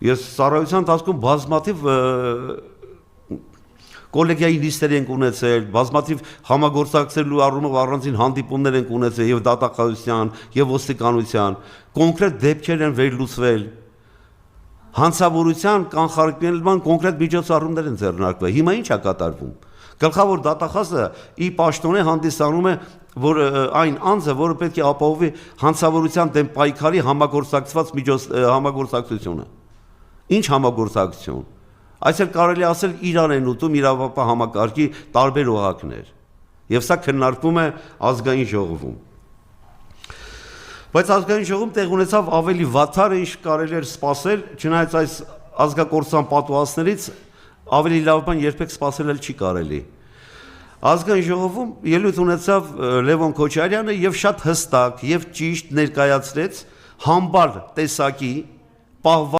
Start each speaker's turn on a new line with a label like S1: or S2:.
S1: Ես ծառայության ընթացքում բազմաթիվ կոլեգիայի նիստեր ենք ունեցել, բազմաթիվ համագործակցելու առումով առանձին հանդիպումներ ենք ունեցել եւ դատախազության, եւ ոստիկանության, կոնկրետ դեպքեր են վերլուծվել, հանցավորության կանխարգելման կոնկրետ միջոցառումներ են ձեռնարկվել։ Հիմա ինչ է կատարվում։ Գլխավոր դատախազը ի պաշտոնե հանդիսանում է որ այն անձը, որը պետք է ապահովի հանցավորության դեմ պայքարի համագործակցությունը։ Ինչ համագործակցություն։ Այսօր կարելի ասել իրար են ուտում իրավապահ համակարգի տարբեր օղակներ։ Եվ սա քննարկվում է ազգային ժողովում։ Բայց ազգային ժողովում տեղ ունեցավ ավելի վատթար, ինչ կարելի էր սպասել, չնայած այս ազգակործության պատուհասներից ավելի լավ բան երբեք սպասել չի կարելի։ Ազգային ժողովում ելույթ ունեցավ Լևոն Քոչարյանը եւ շատ հստակ եւ ճիշտ ներկայացրեց համբար տեսակի պահված